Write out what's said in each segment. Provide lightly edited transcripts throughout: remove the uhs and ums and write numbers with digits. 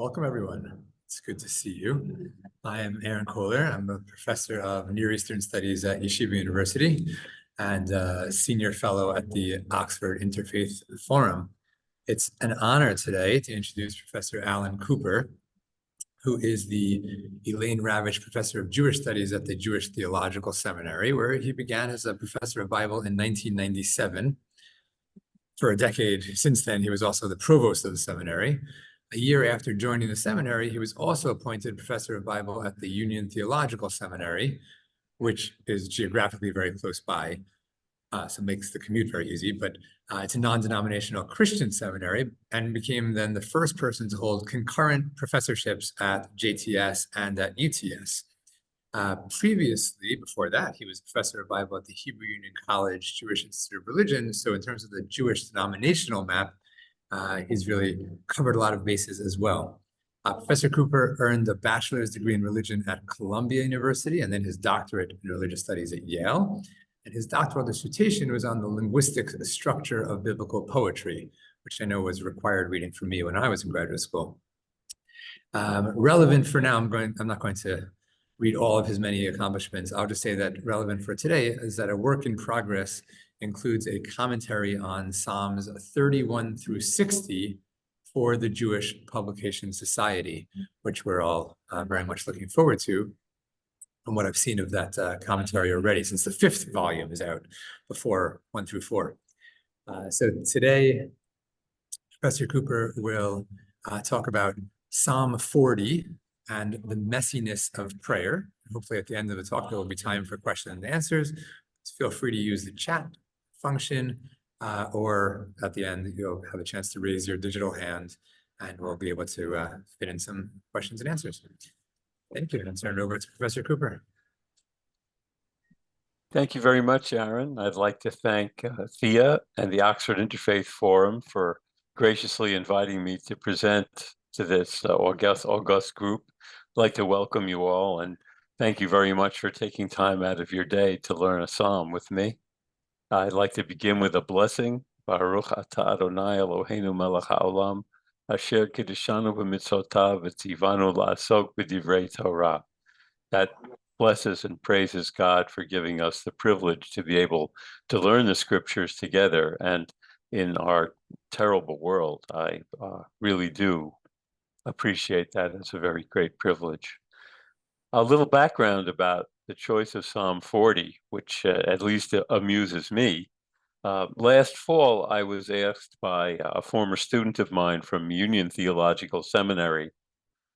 Welcome, everyone. It's good to see you. I am Aaron Kohler. I'm a professor of Near Eastern Studies at Yeshiva University and a senior fellow at the Oxford Interfaith Forum. It's an honor today to introduce Professor Alan Cooper, who is the Elaine Ravich Professor of Jewish Studies at the Jewish Theological Seminary, where he began as a professor of Bible in 1997. For a decade since then, he was also the Provost of the seminary. A year after joining the seminary, he was also appointed professor of Bible at the Union Theological Seminary, which is geographically very close by, so makes the commute very easy, but it's a non-denominational Christian seminary, and became then the first person to hold concurrent professorships at JTS and at UTS. Previously, before that, he was professor of Bible at the Hebrew Union College Jewish Institute of Religion. So in terms of the Jewish denominational map, he's really covered a lot of bases as well. Professor Cooper earned a bachelor's degree in religion at Columbia University and then his doctorate in religious studies at Yale. And his doctoral dissertation was on the linguistic structure of biblical poetry, which I know was required reading for me when I was in graduate school. Relevant for now, I'm not going to read all of his many accomplishments. I'll just say that relevant for today is that a work in progress includes a commentary on Psalms 31 through 60 for the Jewish Publication Society, which we're all very much looking forward to from what I've seen of that commentary already, since the 5th volume is out before 1 through 4. So today, Professor Cooper will talk about Psalm 40 and the messiness of prayer. Hopefully at the end of the talk, there will be time for questions and answers. So feel free to use the chat function, or at the end, you'll have a chance to raise your digital hand and we'll be able to fit in some questions and answers. Thank you, and turn it over to Professor Cooper. Thank you very much, Aaron. I'd like to thank Thea and the Oxford Interfaith Forum for graciously inviting me to present to this august group. I'd like to welcome you all and thank you very much for taking time out of your day to learn a psalm with me. I'd like to begin with a blessing. Baruch atah Adonai Eloheinu melech haolam, asher kiddushanu b'mitzvotav v'tzivanu la'asok b'divrei Torah. That blesses and praises God for giving us the privilege to be able to learn the scriptures together. And in our terrible world, I really do appreciate that. It's a very great privilege. A little background about the choice of Psalm 40, which at least amuses me. Last fall, I was asked by a former student of mine from Union Theological Seminary,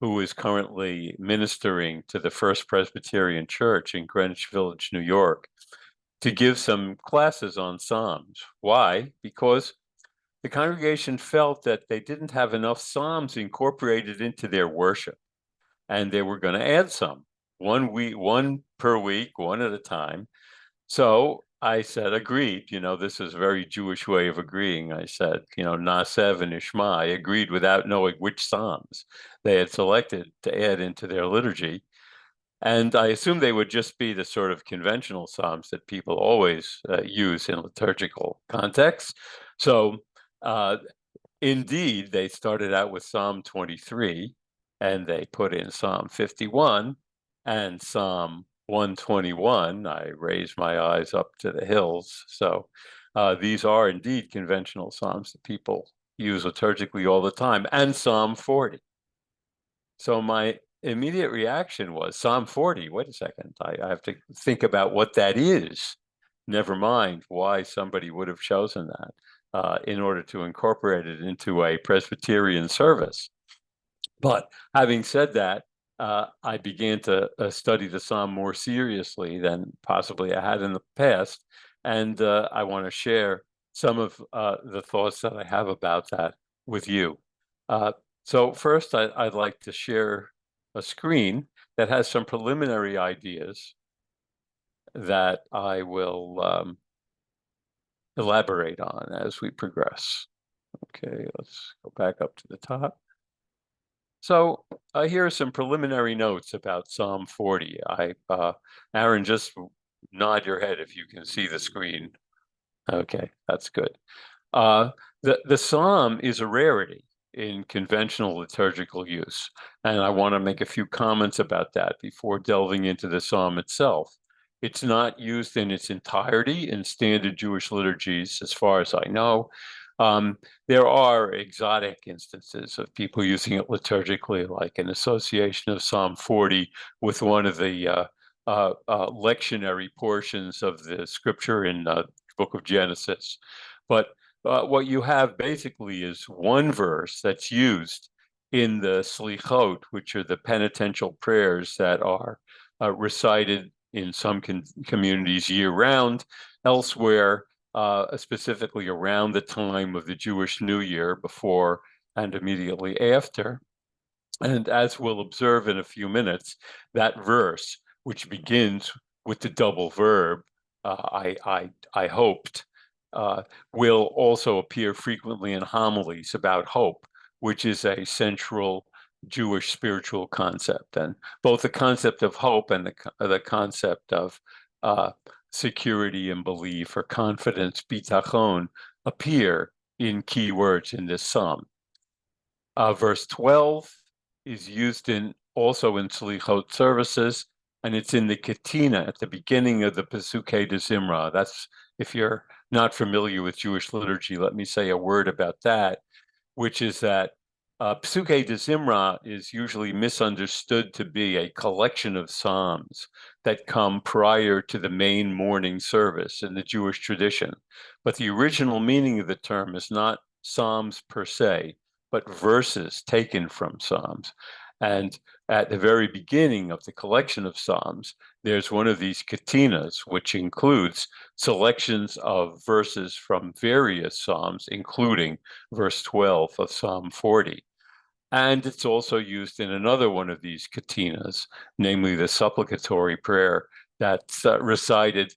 who is currently ministering to the First Presbyterian Church in Greenwich Village, New York, to give some classes on Psalms. Why? Because the congregation felt that they didn't have enough Psalms incorporated into their worship, and they were going to add some, one per week, one at a time. So I said, agreed. This is a very Jewish way of agreeing. I said, Nasev and Ishma. I agreed without knowing which Psalms they had selected to add into their liturgy. And I assumed they would just be the sort of conventional Psalms that people always use in liturgical contexts. So indeed, they started out with Psalm 23, and they put in Psalm 51 and Psalm 121. I raised my eyes up to the hills. So these are indeed conventional Psalms that people use liturgically all the time, and Psalm 40. So my immediate reaction was, Psalm 40, wait a second, I have to think about what that is. Never mind why somebody would have chosen that in order to incorporate it into a Presbyterian service. But having said that, I began to study the Psalm more seriously than possibly I had in the past. And I want to share some of the thoughts that I have about that with you. So first, I'd like to share a screen that has some preliminary ideas that I will elaborate on as we progress. Okay, let's go back up to the top. So here are some preliminary notes about Psalm 40. Aaron, just nod your head if you can see the screen. Okay, that's good. The psalm is a rarity. in conventional liturgical use. And I want to make a few comments about that before delving into the psalm itself. It's not used in its entirety in standard Jewish liturgies, as far as I know. There are exotic instances of people using it liturgically, like an association of Psalm 40 with one of the lectionary portions of the scripture in the book of Genesis. But what you have basically is one verse that's used in the slichot, which are the penitential prayers that are recited in some communities year-round, elsewhere specifically around the time of the Jewish New Year, before and immediately after. And as we'll observe in a few minutes, that verse, which begins with the double verb, I hoped, will also appear frequently in homilies about hope, which is a central Jewish spiritual concept. And both the concept of hope and the concept of security and belief or confidence, bitachon, appear in key words in this psalm. Verse 12 is used also in Slichot services, and it's in the Katina at the beginning of the Pesukei de Zimra. That's, if you're not familiar with Jewish liturgy, let me say a word about that, which is that Pesukei de Zimra is usually misunderstood to be a collection of psalms that come prior to the main morning service in the Jewish tradition. But the original meaning of the term is not psalms per se, but verses taken from psalms. And at the very beginning of the collection of psalms, there's one of these katinas, which includes selections of verses from various psalms, including verse 12 of Psalm 40. And it's also used in another one of these katinas, namely the supplicatory prayer that's recited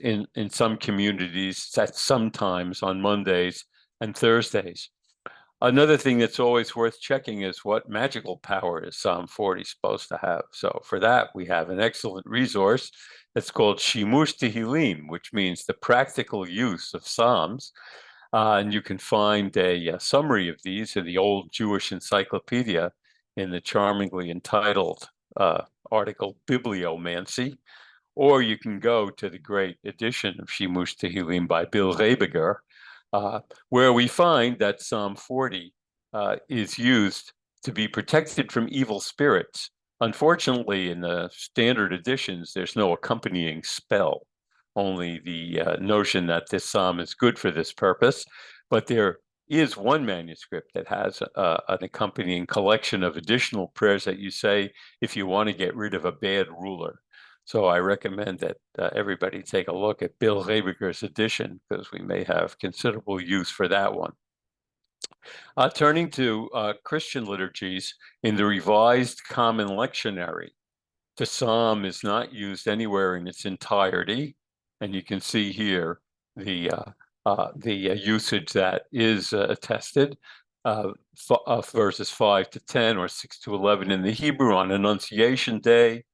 in some communities sometimes on Mondays and Thursdays. Another thing that's always worth checking is what magical power is Psalm 40 supposed to have. So for that, we have an excellent resource that's called Shimush Tehillim, which means the practical use of Psalms. And you can find a summary of these in the Old Jewish Encyclopedia in the charmingly entitled article Bibliomancy, or you can go to the great edition of Shimush Tehillim by Bill Rebiger, where we find that Psalm 40 is used to be protected from evil spirits. Unfortunately, in the standard editions, there's no accompanying spell, only the notion that this psalm is good for this purpose. But there is one manuscript that has an accompanying collection of additional prayers that you say if you want to get rid of a bad ruler. So I recommend that everybody take a look at Bill Rebiger's edition, because we may have considerable use for that one. Turning to Christian liturgies, in the Revised Common Lectionary, the psalm is not used anywhere in its entirety, and you can see here the usage that is attested. Verses 5 to 10 or 6 to 11 in the Hebrew on Annunciation Day,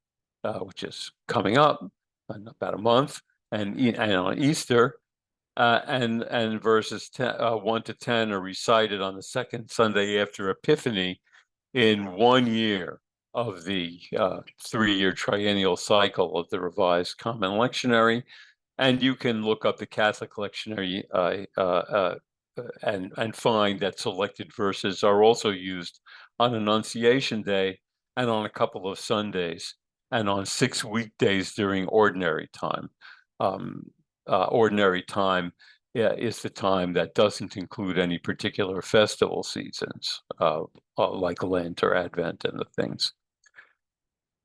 which is coming up in about a month, and on Easter, and verses 1 to 10 are recited on the second Sunday after Epiphany in 1 year of the 3-year triennial cycle of the Revised Common Lectionary. And you can look up the Catholic Lectionary and find that selected verses are also used on Annunciation Day and on a couple of Sundays, and on 6 weekdays during ordinary time. Ordinary time is the time that doesn't include any particular festival seasons, like Lent or Advent and the things.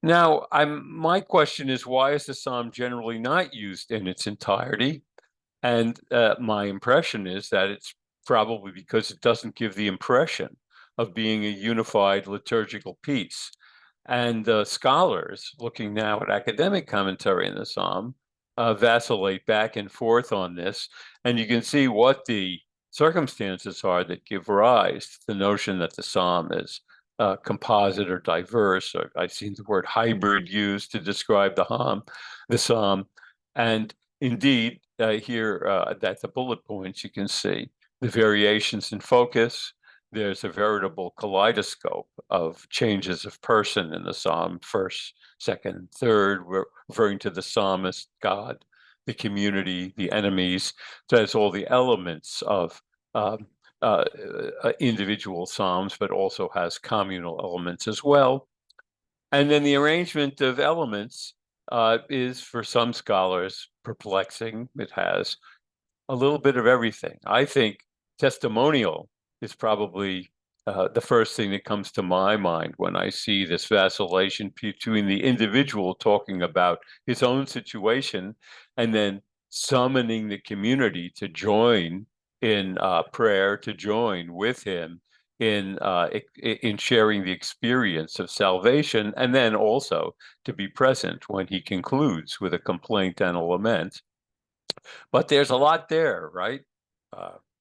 Now, my question is, why is the psalm generally not used in its entirety? And my impression is that it's probably because it doesn't give the impression of being a unified liturgical piece. And scholars, looking now at academic commentary in the psalm, vacillate back and forth on this. And you can see what the circumstances are that give rise to the notion that the psalm is composite or diverse. Or I've seen the word hybrid used to describe the psalm. And indeed, here at the bullet points, you can see the variations in focus, there's a veritable kaleidoscope of changes of person in the psalm, first, second, third, referring to the psalmist, God, the community, the enemies. So it has all the elements of individual psalms, but also has communal elements as well. And then the arrangement of elements is, for some scholars, perplexing. It has a little bit of everything. I think testimonial is probably the first thing that comes to my mind when I see this vacillation between the individual talking about his own situation and then summoning the community to join in prayer, to join with him in sharing the experience of salvation, and then also to be present when he concludes with a complaint and a lament. But there's a lot there, right?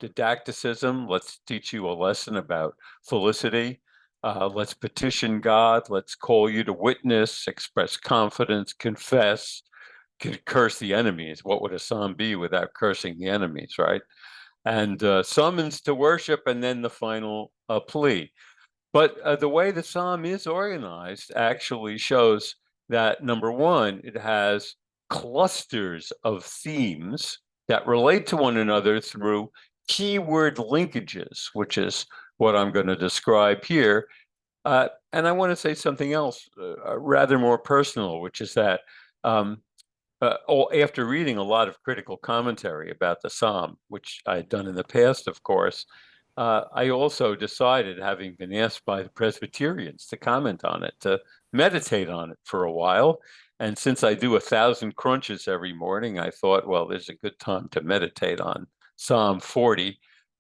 Didacticism, let's teach you a lesson about felicity. Let's petition God. Let's call you to witness, express confidence, confess, curse the enemies. What would a psalm be without cursing the enemies, right? And summons to worship, and then the final plea. But the way the psalm is organized actually shows that, number one, it has clusters of themes that relate to one another through keyword linkages, which is what I'm going to describe here. And I want to say something else, rather more personal, which is that after reading a lot of critical commentary about the psalm, which I had done in the past, of course, I also decided, having been asked by the Presbyterians to comment on it, to meditate on it for a while. And since I do 1,000 crunches every morning, I thought, well, there's a good time to meditate on Psalm 40.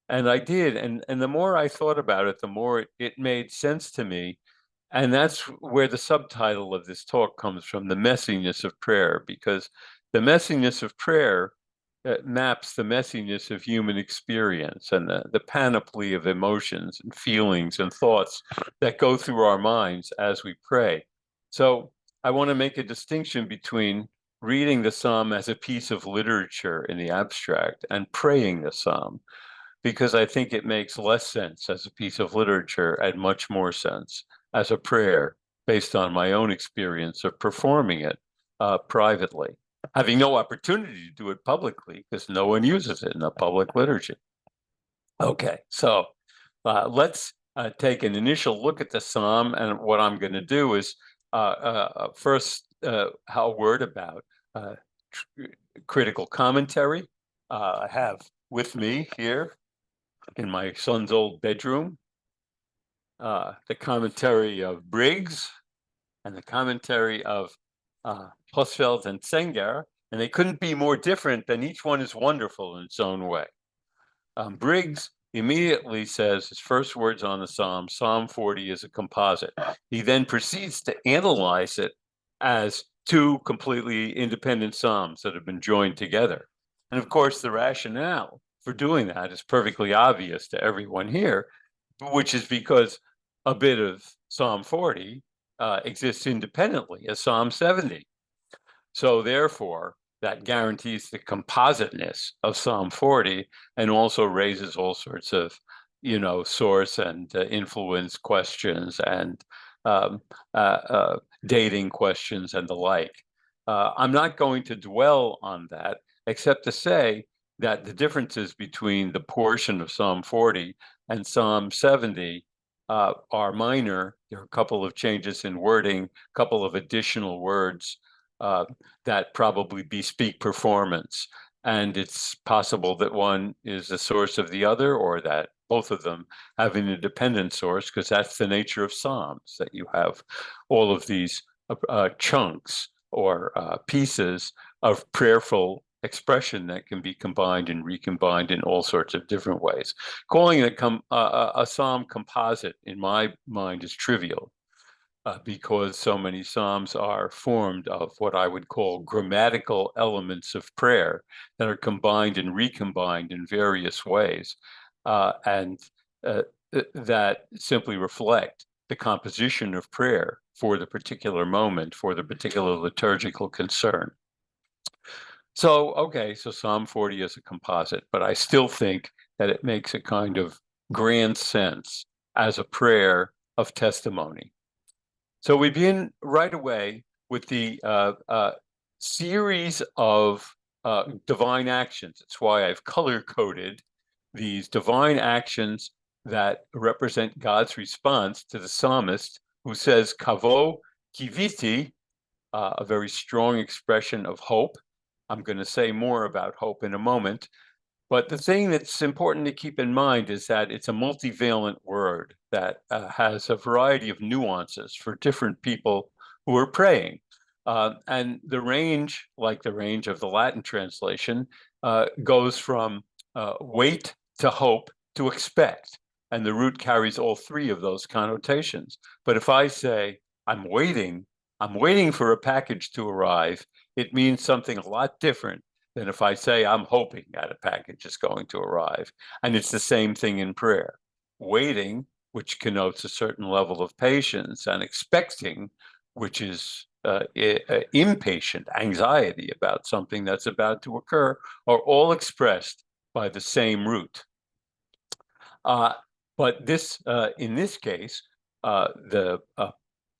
And I did. And the more I thought about it, the more it made sense to me. And that's where the subtitle of this talk comes from, the messiness of prayer, because the messiness of prayer maps the messiness of human experience and the panoply of emotions and feelings and thoughts that go through our minds as we pray. So I want to make a distinction between reading the psalm as a piece of literature in the abstract and praying the psalm, because I think it makes less sense as a piece of literature and much more sense as a prayer based on my own experience of performing it privately, having no opportunity to do it publicly because no one uses it in a public liturgy. Okay, so let's take an initial look at the psalm, and what I'm going to do is first a word about critical commentary. I have with me here in my son's old bedroom the commentary of Briggs and the commentary of Husfeld and Senger, and they couldn't be more different, and each one is wonderful in its own way. Briggs immediately says his first words on the psalm, Psalm 40 is a composite. He then proceeds to analyze it as two completely independent psalms that have been joined together. And of course, the rationale for doing that is perfectly obvious to everyone here, which is because a bit of Psalm 40 exists independently as Psalm 70. So therefore, that guarantees the compositeness of Psalm 40 and also raises all sorts of, source and influence questions and dating questions and the like. I'm not going to dwell on that, except to say that the differences between the portion of Psalm 40 and Psalm 70 are minor. There are a couple of changes in wording, a couple of additional words that probably bespeak performance. And it's possible that one is the source of the other, or that both of them have an independent source, because that's the nature of Psalms, that you have all of these chunks or pieces of prayerful expression that can be combined and recombined in all sorts of different ways. Calling it a psalm composite, in my mind, is trivial. Because so many psalms are formed of what I would call grammatical elements of prayer that are combined and recombined in various ways, and that simply reflect the composition of prayer for the particular moment, for the particular liturgical concern. So, okay, so Psalm 40 is a composite, but I still think that it makes a kind of grand sense as a prayer of testimony. So we begin right away with the series of divine actions. It's why I've color-coded these divine actions that represent God's response to the psalmist who says, Kavo kiviti, a very strong expression of hope. I'm going to say more about hope in a moment. But the thing that's important to keep in mind is that it's a multivalent word that has a variety of nuances for different people who are praying. And the range, like the range of the Latin translation, goes from wait to hope to expect. And the root carries all three of those connotations. But if I say, I'm waiting for a package to arrive, it means something a lot different than if I say I'm hoping that a package is going to arrive. And it's the same thing in prayer. Waiting, which connotes a certain level of patience, and expecting, which is impatient, anxiety about something that's about to occur, are all expressed by the same root. But this, in this case, the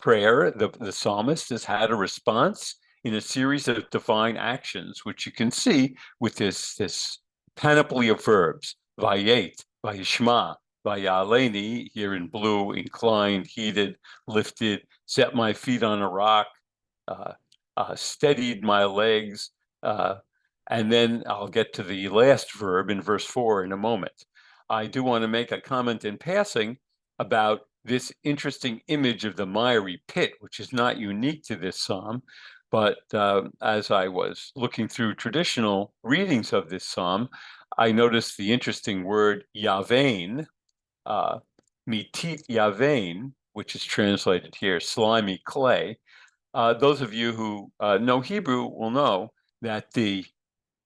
prayer, the psalmist has had a response in a series of divine actions, which you can see with this panoply of verbs: vayet, vayishma, vayaleni, here in blue, inclined, heated, lifted, set my feet on a rock, steadied my legs, and then I'll get to the last verb in verse 4 in a moment. I do want to make a comment in passing about this interesting image of the miry pit, which is not unique to this psalm. But as I was looking through traditional readings of this psalm, I noticed the interesting word yavein, mitit yavein, which is translated here, slimy clay. Those of you who know Hebrew will know that the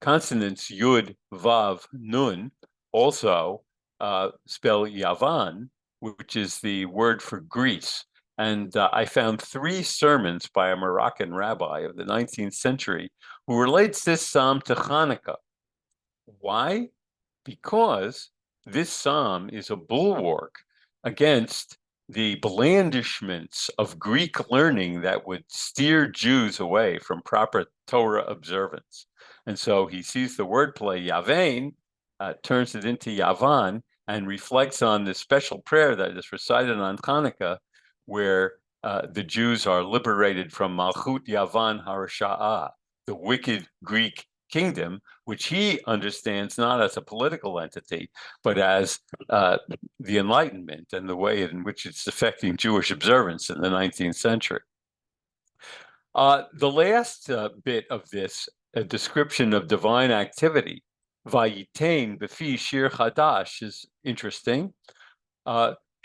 consonants yud, vav, nun also spell yavan, which is the word for grease. And I found 3 sermons by a Moroccan rabbi of the 19th century who relates this psalm to Hanukkah. Why? Because this psalm is a bulwark against the blandishments of Greek learning that would steer Jews away from proper Torah observance. And so he sees the wordplay yavein, turns it into yavan, and reflects on this special prayer that is recited on Hanukkah, where the Jews are liberated from Malchut Yavan Harasha'ah, the wicked Greek kingdom, which he understands not as a political entity, but as the Enlightenment and the way in which it's affecting Jewish observance in the 19th century. The last bit of this, a description of divine activity, Vayitain Befi Shir Chadash, is interesting.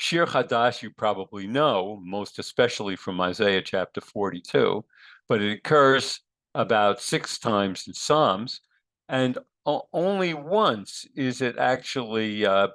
Shir Chadash, you probably know, most especially from Isaiah chapter 42, but it occurs about 6 times in Psalms, and only once is it actually a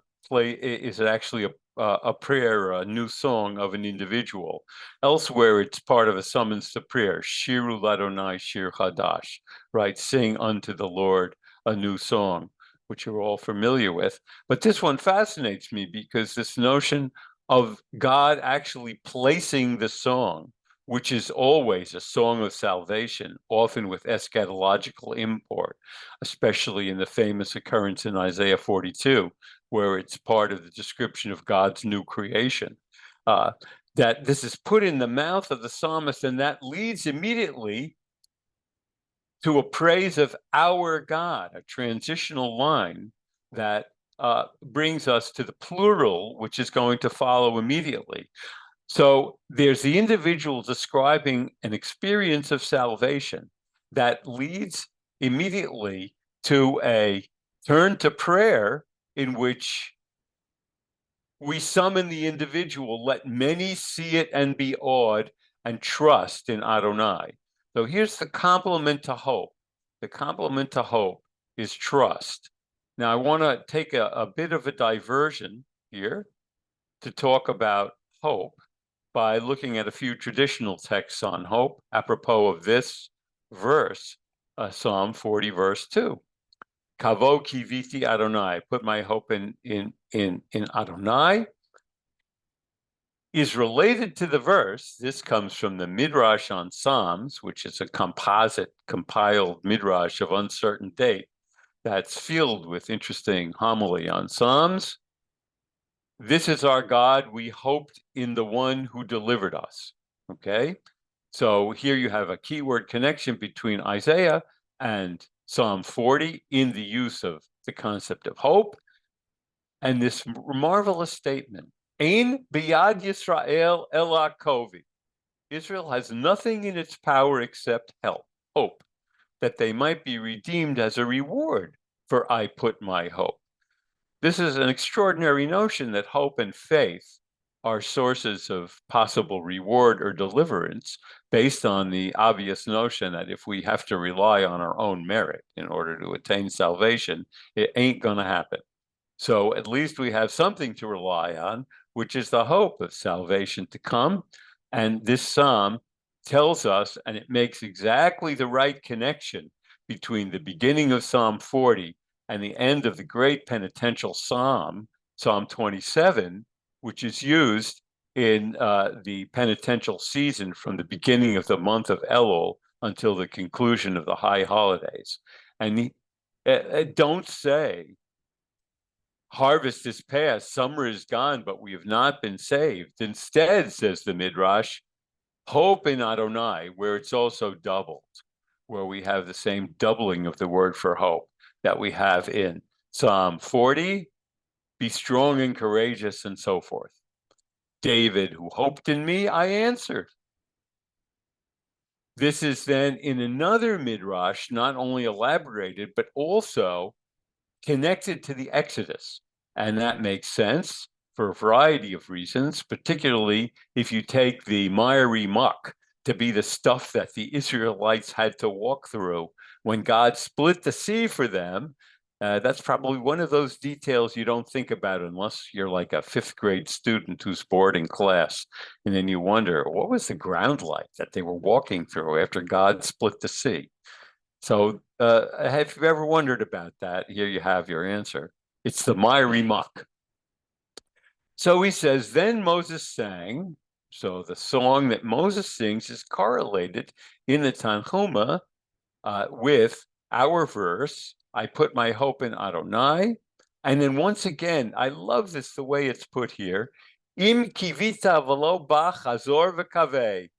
prayer, a new song of an individual. Elsewhere, it's part of a summons to prayer, Shiru Ladonai Shir Chadash, right? Sing unto the Lord a new song, which you're all familiar with. But this one fascinates me because this notion of God actually placing the song, which is always a song of salvation, often with eschatological import, especially in the famous occurrence in Isaiah 42, where it's part of the description of God's new creation. That this is put in the mouth of the psalmist, and that leads immediately to a praise of our God, a transitional line that brings us to the plural, which is going to follow immediately. So there's the individual describing an experience of salvation that leads immediately to a turn to prayer in which we summon the individual, let many see it and be awed, and trust in Adonai. So here's the complement to hope. The complement to hope is trust. Now, I want to take a bit of a diversion here to talk about hope by looking at a few traditional texts on hope, apropos of this verse, Psalm 40, verse 2. Kavo kiviti Adonai, put my hope in Adonai, is related to the verse. This comes from the Midrash on Psalms, which is a compiled Midrash of uncertain date that's filled with interesting homily on Psalms. This is our God, we hoped in the one who delivered us. Okay, so here you have a keyword connection between Isaiah and Psalm 40 in the use of the concept of hope. And this marvelous statement, Ein biyad Yisrael ela kovi. Israel has nothing in its power except help, hope, that they might be redeemed as a reward for I put my hope. This is an extraordinary notion that hope and faith are sources of possible reward or deliverance based on the obvious notion that if we have to rely on our own merit in order to attain salvation, it ain't going to happen. So at least we have something to rely on, which is the hope of salvation to come. And this psalm tells us, and it makes exactly the right connection between the beginning of Psalm 40 and the end of the great penitential psalm, Psalm 27, which is used in the penitential season from the beginning of the month of Elul until the conclusion of the high holidays. And don't say, harvest is past, summer is gone, but we have not been saved. Instead, says the Midrash, hope in Adonai, where it's also doubled, where we have the same doubling of the word for hope that we have in Psalm 40, be strong and courageous, and so forth. David, who hoped in me, I answered. This is then in another Midrash, not only elaborated, but also connected to the Exodus. And that makes sense for a variety of reasons, particularly if you take the miry muck to be the stuff that the Israelites had to walk through when God split the sea for them. That's probably one of those details you don't think about unless you're like a fifth grade student who's bored in class. And then you wonder, what was the ground like that they were walking through after God split the sea? So have you ever wondered about that? Here you have your answer. It's the miry muck. So he says, then Moses sang. So the song that Moses sings is correlated in the Tanhuma with our verse, I put my hope in Adonai. And then once again, I love this, the way it's put here. Im kivita v'lo ba chazor v'kaveh.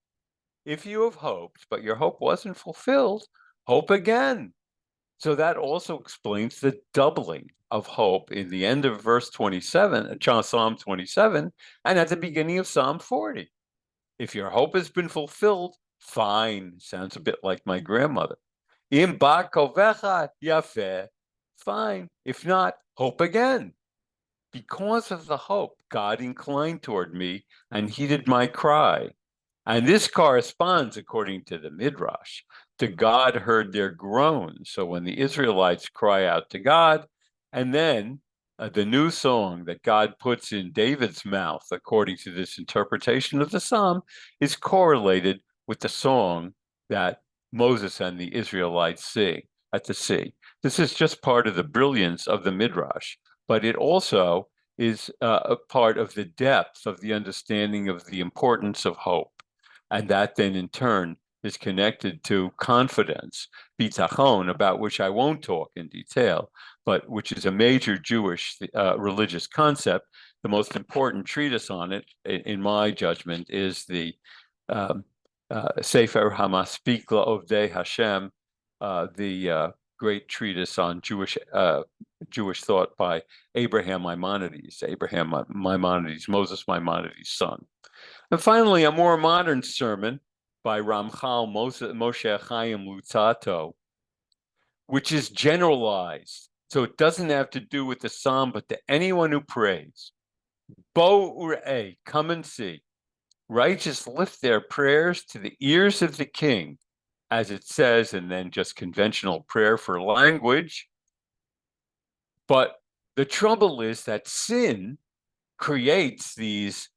If you have hoped, but your hope wasn't fulfilled, hope again. So that also explains the doubling of hope in the end of verse 27, Psalm 27, and at the beginning of Psalm 40. If your hope has been fulfilled, fine. Sounds a bit like my grandmother. Im ba kovecha yafeh, fine. If not, hope again. Because of the hope, God inclined toward me and heeded my cry. And this corresponds, according to the Midrash, to God heard their groans. So when the Israelites cry out to God, and then the new song that God puts in David's mouth, according to this interpretation of the psalm, is correlated with the song that Moses and the Israelites sing at the sea. This is just part of the brilliance of the Midrash, but it also is a part of the depth of the understanding of the importance of hope. And that then in turn is connected to confidence, bitachon, about which I won't talk in detail, but which is a major Jewish religious concept. The most important treatise on it, in my judgment, is the Sefer HaMaspik LaOvdei Hashem, the great treatise on Jewish thought by Abraham Maimonides, Moses Maimonides' son. And finally, a more modern sermon by Ramchal Moshe Chaim Luzzatto, which is generalized. So it doesn't have to do with the psalm, but to anyone who prays. Bo ur'eh, come and see. Righteous lift their prayers to the ears of the king, as it says, and then just conventional prayer for language. But the trouble is that sin creates these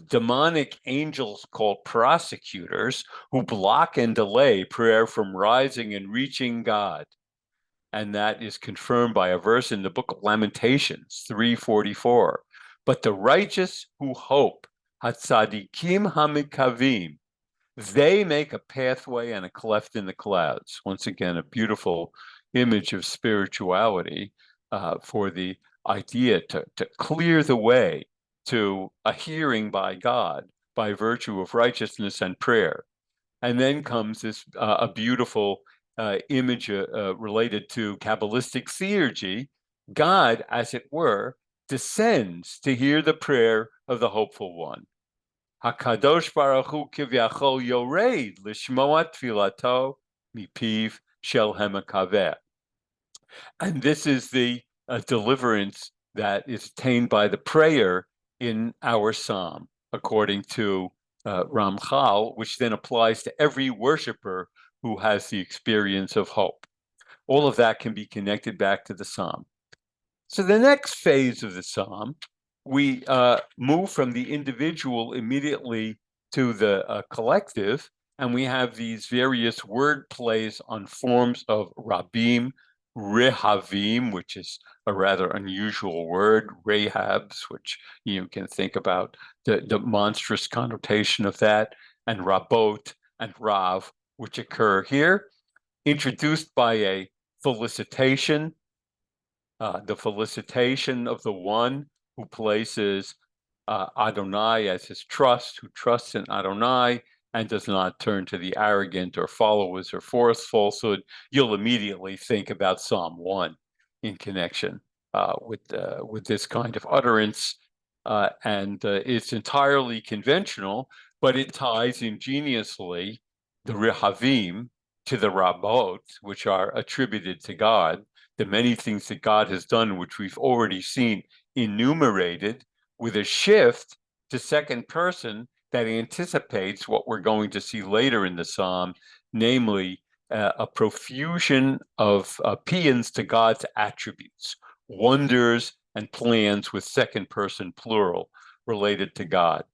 demonic angels called prosecutors who block and delay prayer from rising and reaching God. and that is confirmed by a verse in the book of Lamentations 3:44. But the righteous who hope, hatzadikim hamikavim, they make a pathway and a cleft in the clouds. Once again, a beautiful image of spirituality for the idea to clear the way to a hearing by God by virtue of righteousness and prayer. And then comes this a beautiful image related to Kabbalistic theurgy. God, as it were, descends to hear the prayer of the hopeful one. Hakadosh Baruch Hu kivyachol yored lishmoa tfilato mipiv shel hamakaveh. And this is the deliverance that is attained by the prayer in our psalm, according to Ramchal, which then applies to every worshiper who has the experience of hope. All of that can be connected back to the psalm. So the next phase of the psalm, we move from the individual immediately to the collective, and we have these various word plays on forms of rabim, rehavim, which is a rather unusual word, rehabs, which you can think about the monstrous connotation of that, and rabot and rav, which occur here, introduced by a felicitation, the felicitation of the one who places Adonai as his trust, who trusts in Adonai and does not turn to the arrogant or followers or force falsehood. You'll immediately think about Psalm 1 in connection with this kind of utterance. And it's entirely conventional, but it ties ingeniously the Rehavim to the Rabot, which are attributed to God, the many things that God has done, which we've already seen enumerated, with a shift to second person that anticipates what we're going to see later in the psalm, namely a profusion of paeans to God's attributes, wonders and plans with second person plural related to God.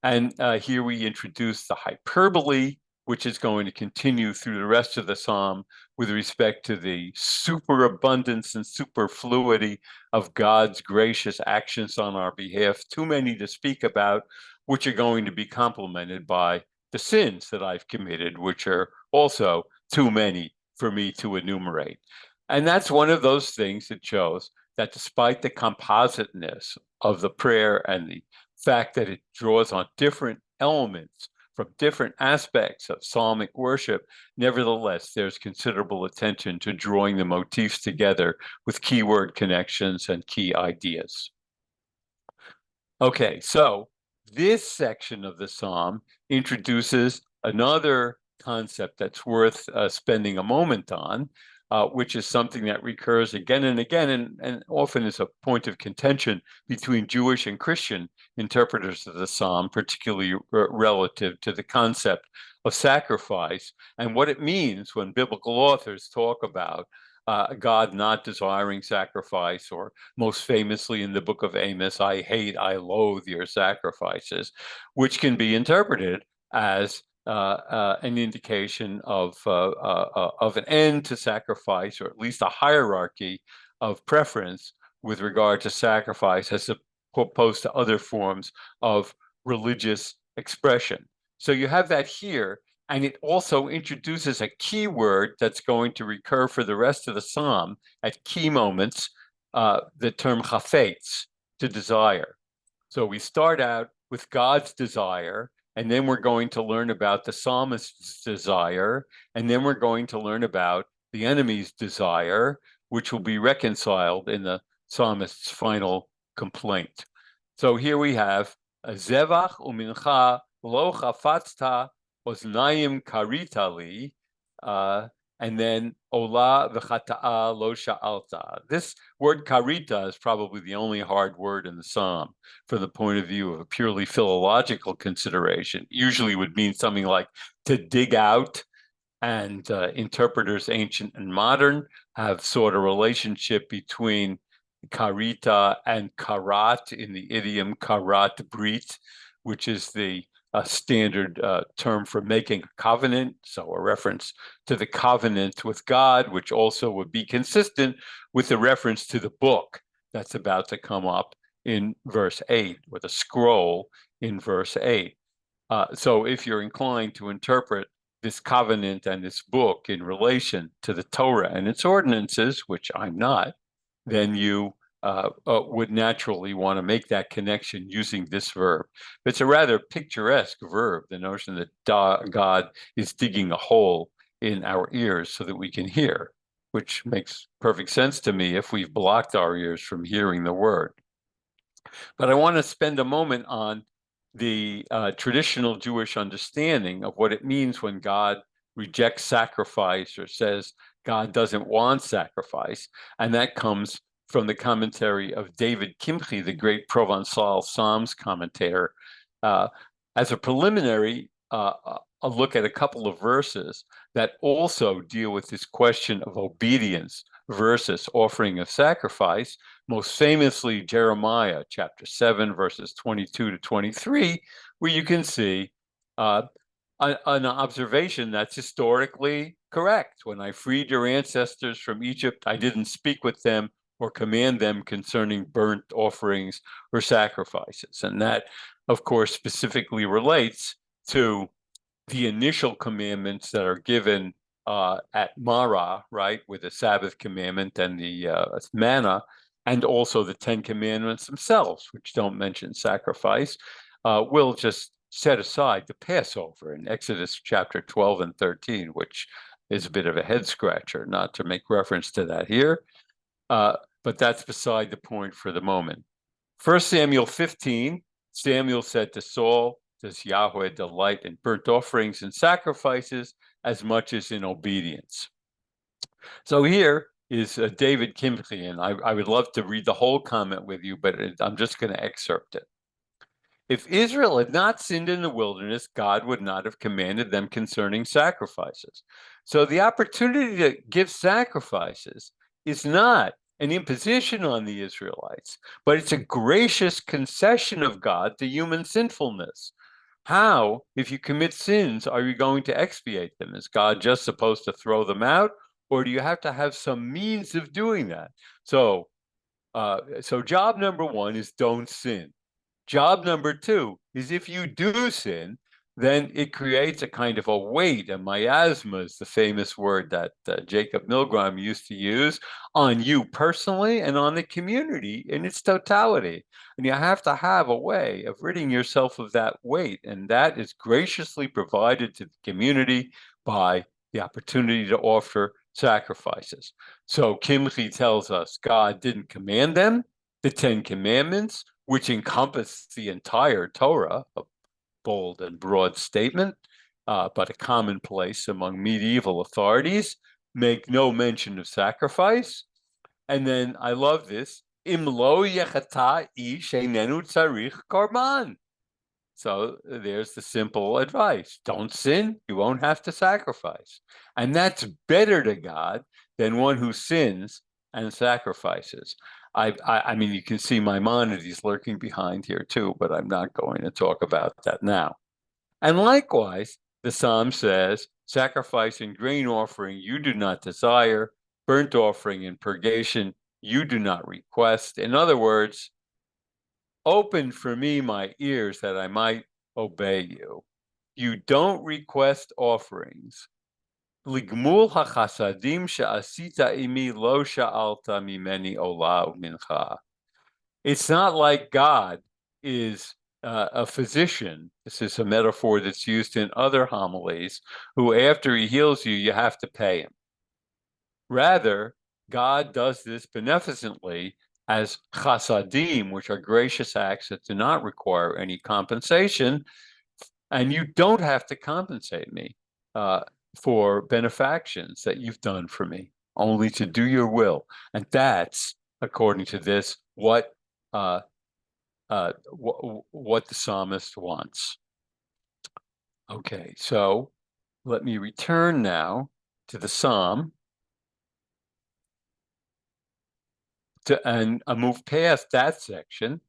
And here we introduce the hyperbole, which is going to continue through the rest of the psalm with respect to the superabundance and superfluity of God's gracious actions on our behalf, too many to speak about, which are going to be complemented by the sins that I've committed, which are also too many for me to enumerate. And that's one of those things that shows that despite the compositeness of the prayer and the fact that it draws on different elements from different aspects of psalmic worship, nevertheless, there's considerable attention to drawing the motifs together with keyword connections and key ideas. Okay, so this section of the psalm introduces another concept that's worth spending a moment on, which is something that recurs again and again, and often is a point of contention between Jewish and Christian interpreters of the psalm, particularly relative to the concept of sacrifice and what it means when biblical authors talk about God not desiring sacrifice, or most famously in the book of Amos, I hate, I loathe your sacrifices, which can be interpreted as an indication of an end to sacrifice, or at least a hierarchy of preference with regard to sacrifice as opposed to other forms of religious expression. So you have that here, and it also introduces a key word that's going to recur for the rest of the psalm at key moments, the term chafetz, to desire. So we start out with God's desire, and then we're going to learn about the psalmist's desire, and then we're going to learn about the enemy's desire, which will be reconciled in the psalmist's final complaint. So here we have Zevach umincha lo chafatzta oznayim karitali, and then ola v'chata'a lo sha'alta. This word karita is probably the only hard word in the psalm from the point of view of a purely philological consideration. Usually would mean something like to dig out, and interpreters, ancient and modern, have sought a relationship between karita and karat in the idiom karat brit, which is the a standard term for making a covenant, so a reference to the covenant with God, which also would be consistent with the reference to the book that's about to come up in verse 8, with a scroll in verse 8. So if you're inclined to interpret this covenant and this book in relation to the Torah and its ordinances, which I'm not, then you would naturally want to make that connection using this verb. It's a rather picturesque verb, the notion that God is digging a hole in our ears so that we can hear, which makes perfect sense to me if we've blocked our ears from hearing the word. But I want to spend a moment on the traditional Jewish understanding of what it means when God rejects sacrifice or says God doesn't want sacrifice. And that comes from the commentary of David Kimchi, the great Provençal Psalms commentator. As a preliminary, a look at a couple of verses that also deal with this question of obedience versus offering of sacrifice, most famously Jeremiah chapter 7, verses 22 to 23, where you can see an observation that's historically correct. When I freed your ancestors from Egypt, I didn't speak with them or command them concerning burnt offerings or sacrifices. And that, of course, specifically relates to the initial commandments that are given at Marah, right, with the Sabbath commandment and the manna, and also the 10 Commandments themselves, which don't mention sacrifice. We'll just set aside the Passover in Exodus chapter 12 and 13, which is a bit of a head scratcher, not to make reference to that here, but that's beside the point for the moment. 1 Samuel 15, Samuel said to Saul, does Yahweh delight in burnt offerings and sacrifices as much as in obedience? So here is David Kimchi, and I would love to read the whole comment with you, but I'm just going to excerpt it. If Israel had not sinned in the wilderness, God would not have commanded them concerning sacrifices. So the opportunity to give sacrifices is not an imposition on the Israelites, but it's a gracious concession of God to human sinfulness. How, if you commit sins, are you going to expiate them? Is God just supposed to throw them out, or do you have to have some means of doing that? So job number one is don't sin. Job number two is if you do sin, then it creates a kind of a weight, a miasma is the famous word that Jacob Milgram used to use, on you personally and on the community in its totality. And you have to have a way of ridding yourself of that weight, and that is graciously provided to the community by the opportunity to offer sacrifices. So Kimchi tells us God didn't command them, the 10 Commandments, which encompass the entire Torah, a bold and broad statement, but a commonplace among medieval authorities, make no mention of sacrifice. And then I love this, Im lo yechata ish einenu tzarich korban. So there's the simple advice. Don't sin, you won't have to sacrifice. And that's better to God than one who sins and sacrifices. I mean, you can see Maimonides lurking behind here too, but I'm not going to talk about that now. And likewise, the Psalm says, sacrifice and grain offering you do not desire, burnt offering and purgation you do not request. In other words, open for me my ears that I might obey you. You don't request offerings. Ligmul hachasadim she'asita imi lo sha'alta mimeni ola umincha. It's not like God is a physician. This is a metaphor that's used in other homilies, who after he heals you, you have to pay him. Rather, God does this beneficently as chasadim, which are gracious acts that do not require any compensation, and you don't have to compensate me for benefactions that you've done for me, only to do your will. And that's, according to this, what the psalmist wants. Okay, so let me return now to the psalm and move past that section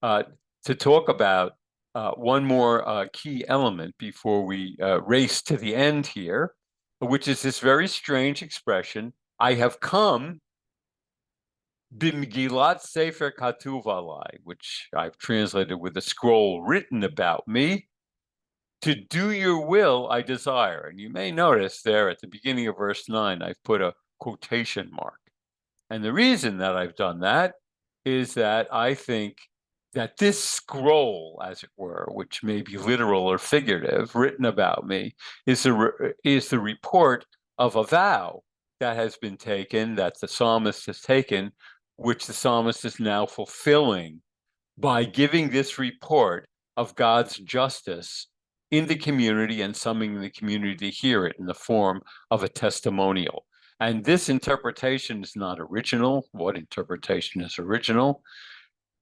to talk about one more key element before we race to the end here, which is this very strange expression, I have come b'mgilat sefer katuv alai, which I've translated with a scroll written about me. To do your will, I desire. And you may notice there at the beginning of verse 9, I've put a quotation mark. And the reason that I've done that is that I think that this scroll, as it were, which may be literal or figurative, written about me, is the report of a vow that has been taken, that the psalmist has taken, which the psalmist is now fulfilling by giving this report of God's justice in the community and summoning the community to hear it in the form of a testimonial. And this interpretation is not original. What interpretation is original?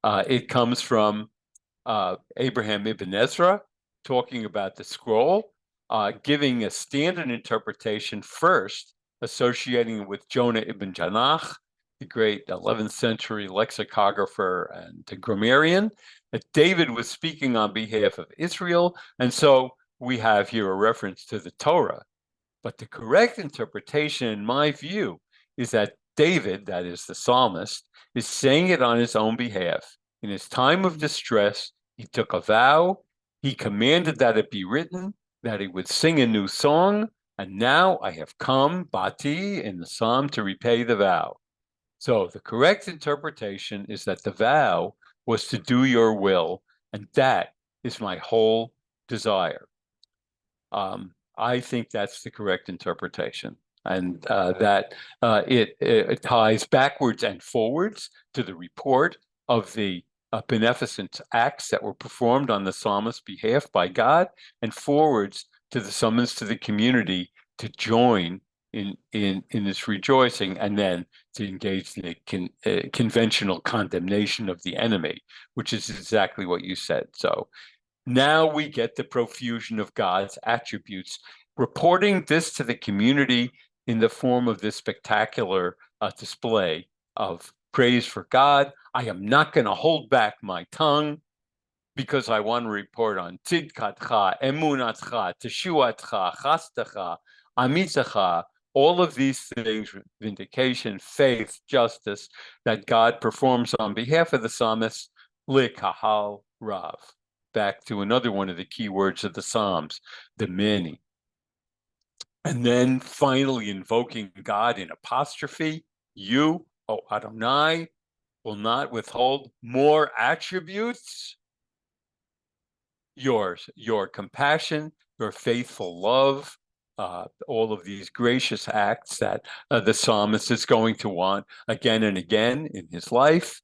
It comes from Abraham ibn Ezra talking about the scroll, giving a standard interpretation first, associating it with Jonah ibn Janach, the great 11th century lexicographer and grammarian, that David was speaking on behalf of Israel. And so we have here a reference to the Torah. But the correct interpretation, in my view, is that David, that is the psalmist, is saying it on his own behalf. In his time of distress, he took a vow, he commanded that it be written, that he would sing a new song, and now I have come, Bati, in the psalm, to repay the vow. So the correct interpretation is that the vow was to do your will, and that is my whole desire. I think that's the correct interpretation, and that it ties backwards and forwards to the report of the beneficent acts that were performed on the psalmist's behalf by God, and forwards to the summons to the community to join in this rejoicing, and then to engage in the conventional condemnation of the enemy, which is exactly what you said. So now we get the profusion of God's attributes, reporting this to the community in the form of this spectacular display of praise for God. I am not going to hold back my tongue because I want to report on tzidkatcha, emunatcha, teshuatcha, chastacha, amitzacha, all of these things, vindication, faith, justice, that God performs on behalf of the psalmist, likahal rav. Back to another one of the key words of the Psalms, the many. And then finally invoking God in apostrophe, you, O Adonai, will not withhold more attributes, your compassion, your faithful love, all of these gracious acts that the psalmist is going to want again and again in his life,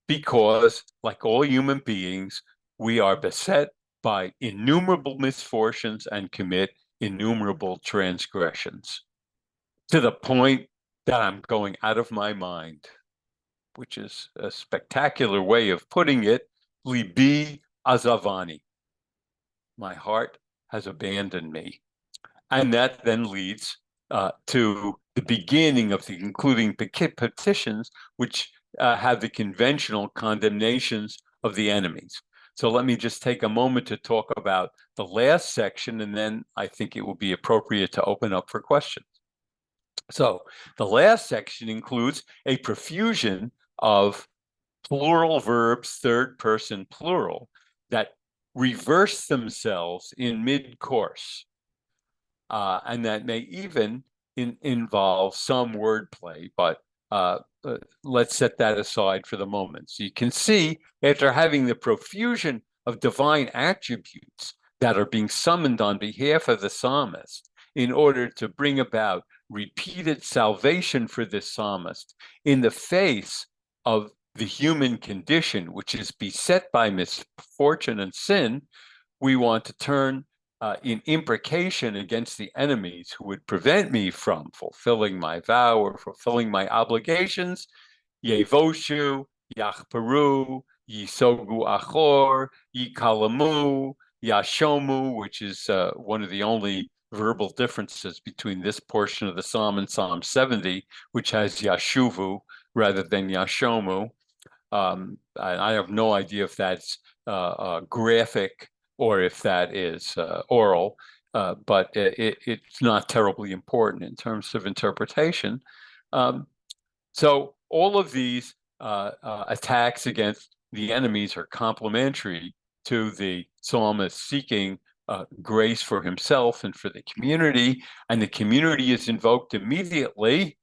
because like all human beings, we are beset by innumerable misfortunes and commit innumerable transgressions, to the point that I'm going out of my mind, which is a spectacular way of putting it. Libi azavani. My heart has abandoned me. And that then leads to the beginning of the concluding petitions, which have the conventional condemnations of the enemies. So let me just take a moment to talk about the last section, and then I think it will be appropriate to open up for questions. So the last section includes a profusion of plural verbs, third person plural, that reverse themselves in mid-course. And that may even involve some wordplay, but let's set that aside for the moment. So you can see, after having the profusion of divine attributes that are being summoned on behalf of the psalmist in order to bring about repeated salvation for this psalmist in the face of the human condition, which is beset by misfortune and sin, we want to turn in imprecation against the enemies who would prevent me from fulfilling my vow or fulfilling my obligations. Yevoshu, Yachperu, Yisogu Achor, Yikalamu, Yashomu, which is one of the only verbal differences between this portion of the psalm and Psalm 70, which has Yashuvu rather than Yashomu. I have no idea if that's graphic or if that is oral, but it's not terribly important in terms of interpretation. So all of these attacks against the enemies are complementary to the psalmist seeking grace for himself and for the community, and the community is invoked immediately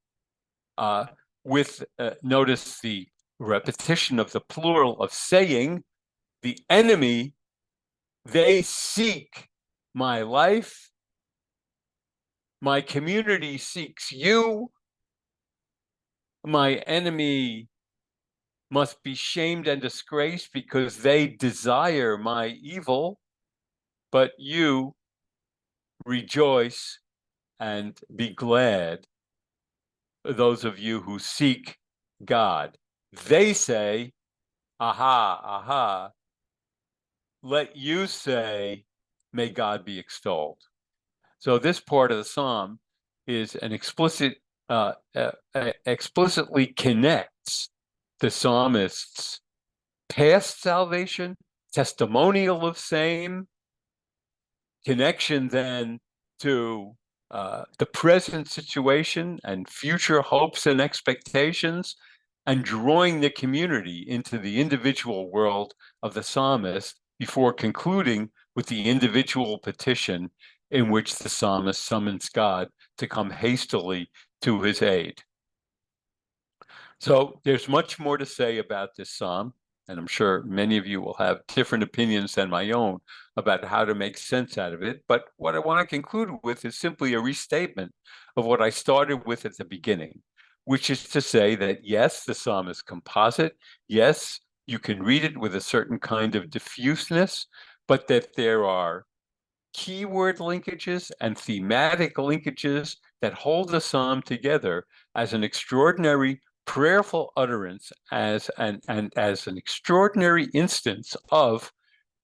with, notice the repetition of the plural of saying, the enemy, they seek my life, my community seeks you, my enemy must be shamed and disgraced because they desire my evil, but you rejoice and be glad, those of you who seek God. They say, aha, aha, let you say, may God be extolled. So this part of the psalm is an explicitly connects the psalmist's past salvation, testimonial of same, connection then to the present situation and future hopes and expectations, and drawing the community into the individual world of the psalmist before concluding with the individual petition in which the psalmist summons God to come hastily to his aid. So there's much more to say about this psalm, and I'm sure many of you will have different opinions than my own about how to make sense out of it. But what I want to conclude with is simply a restatement of what I started with at the beginning, which is to say that yes, the psalm is composite. Yes, you can read it with a certain kind of diffuseness, but that there are keyword linkages and thematic linkages that hold the psalm together as an extraordinary prayerful utterance, as an extraordinary instance of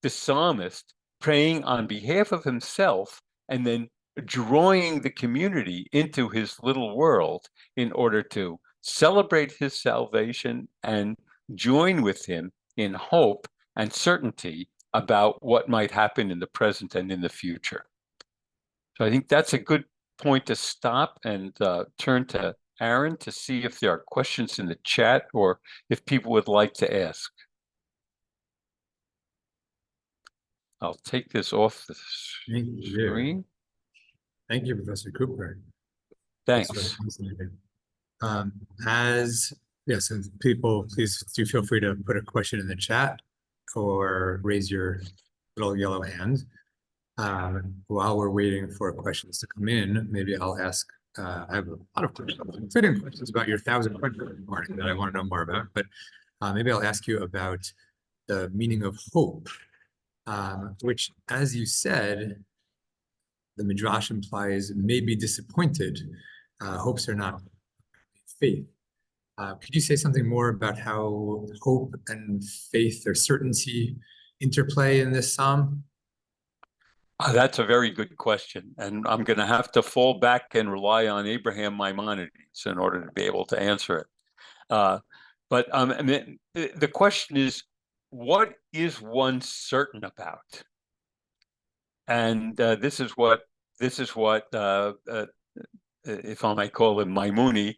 the psalmist praying on behalf of himself and then drawing the community into his little world in order to celebrate his salvation and join with him in hope and certainty about what might happen in the present and in the future. So I think that's a good point to stop and turn to Aaron to see if there are questions in the chat or if people would like to ask. I'll take this off the screen. Thank you, Professor Cooper. Thanks. Yes, and people, please do feel free to put a question in the chat or raise your little yellow hand. While we're waiting for questions to come in, maybe I'll ask, I have a lot of questions, fitting questions about your 1,000 questions morning that I want to know more about, but maybe I'll ask you about the meaning of hope, which, as you said, the Midrash implies may be disappointed. Hopes are not faith. Could you say something more about how hope and faith or certainty interplay in this psalm? That's a very good question, and I'm going to have to fall back and rely on Abraham Maimonides in order to be able to answer it. But I mean, the question is, what is one certain about? And this is what if I might call him Maimoni,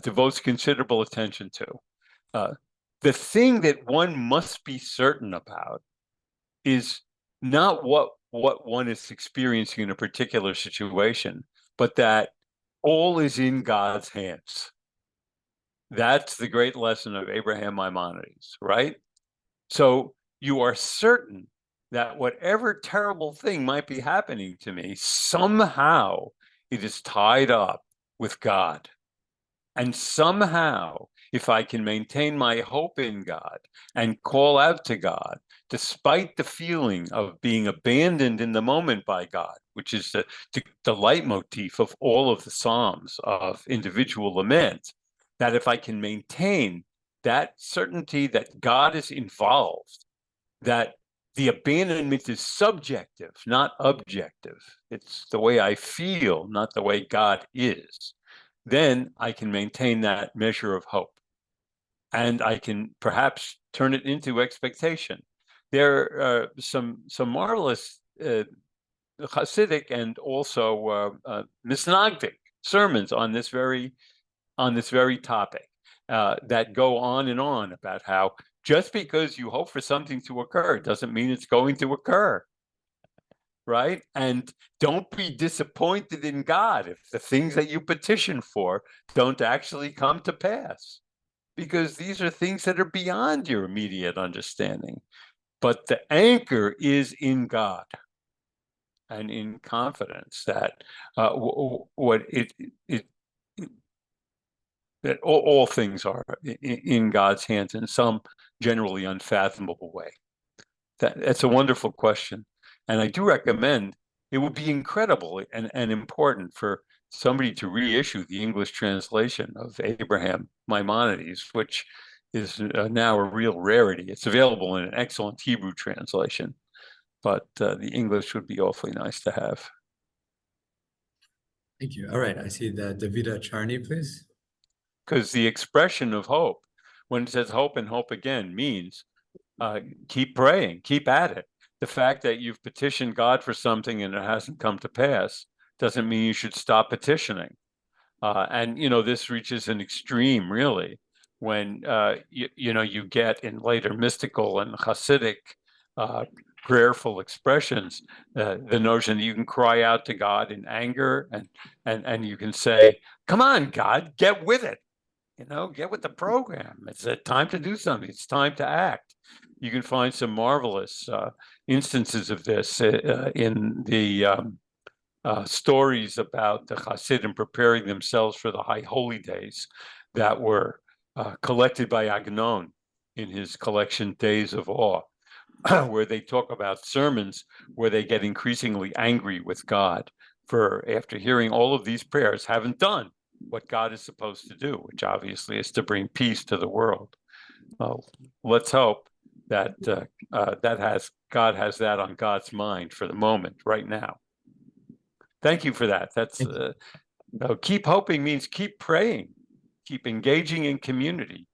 devotes considerable attention to. The thing that one must be certain about is not what one is experiencing in a particular situation, but that all is in God's hands. That's the great lesson of Abraham Maimonides, right? So you are certain that whatever terrible thing might be happening to me, somehow it is tied up with God. And somehow, if I can maintain my hope in God and call out to God, despite the feeling of being abandoned in the moment by God, which is the leitmotif of all of the Psalms of individual lament, that if I can maintain that certainty that God is involved, that the abandonment is subjective, not objective. It's the way I feel, not the way God is. Then I can maintain that measure of hope. And I can perhaps turn it into expectation. there are some marvelous Hasidic and also Misnagdic sermons on this very topic that go on and on about how just because you hope for something to occur doesn't mean it's going to occur, right? And don't be disappointed in God if the things that you petition for don't actually come to pass, because these are things that are beyond your immediate understanding. But the anchor is in God and in confidence that that all things are in God's hands in some generally unfathomable way. That's a wonderful question. And I do recommend, it would be incredible and important for somebody to reissue the English translation of Abraham Maimonides, which is now a real rarity. It's available in an excellent Hebrew translation, but the English would be awfully nice to have. Thank you. All right, I see that Davida Charney, please. Because the expression of hope, when it says hope and hope again, means keep praying, keep at it. The fact that you've petitioned God for something and it hasn't come to pass doesn't mean you should stop petitioning. And, you know, this reaches an extreme, really, when, you get in later mystical and Hasidic prayerful expressions, the notion that you can cry out to God in anger and you can say, come on, God, get with it. Get with the program. It's time to do something. It's time to act. You can find some marvelous instances of this in the stories about the Hasidim preparing themselves for the high holy days that were collected by Agnon in his collection Days of Awe, where they talk about sermons where they get increasingly angry with God for, after hearing all of these prayers, haven't done what God is supposed to do, which obviously is to bring peace to the world. Let's hope that God has that on God's mind for the moment, right now. Thank you for that. That's keep hoping means keep praying, keep engaging in community,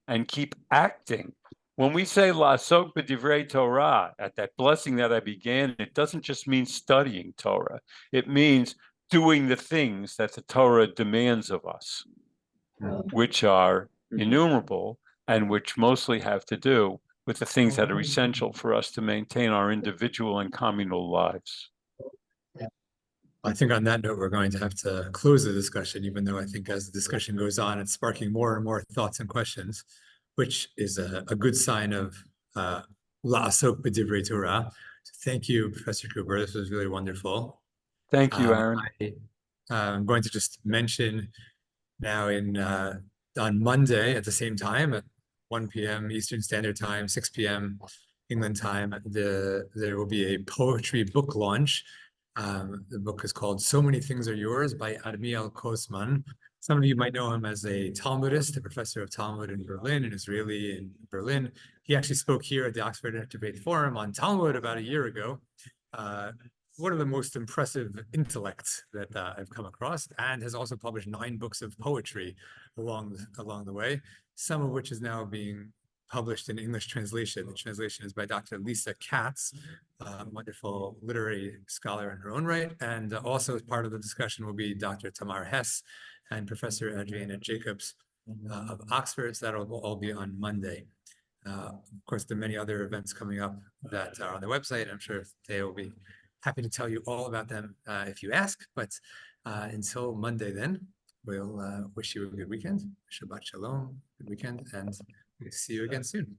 and keep acting. When we say la'asok b'divrei Torah, at that blessing that I began, it doesn't just mean studying Torah. It means doing the things that the Torah demands of us, which are innumerable and which mostly have to do with the things that are essential for us to maintain our individual and communal lives. I think on that note, we're going to have to close the discussion, even though I think as the discussion goes on, it's sparking more and more thoughts and questions, which is a good sign of la'asok b'divrei Torah. So thank you, Professor Cooper. This was really wonderful. Thank you, Aaron. I'm going to just mention now on Monday at the same time at 1 p.m. Eastern Standard Time, 6 p.m. England time, there will be a poetry book launch. The book is called So Many Things Are Yours by Admiel Kosman. Some of you might know him as a Talmudist, a professor of Talmud in Berlin, an Israeli in Berlin. He actually spoke here at the Oxford Interfaith Forum on Talmud about a year ago. One of the most impressive intellects that I've come across, and has also published 9 books of poetry along the way, some of which is now being published in English translation. The translation is by Dr. Lisa Katz, a wonderful literary scholar in her own right. And also as part of the discussion will be Dr. Tamar Hess and Professor Adriana Jacobs of Oxford. So that'll all be on Monday. Of course, there are many other events coming up that are on the website. I'm sure they will be happy to tell you all about them if you ask. But until Monday then, we'll wish you a good weekend. Shabbat Shalom, good weekend, and we'll see you again soon.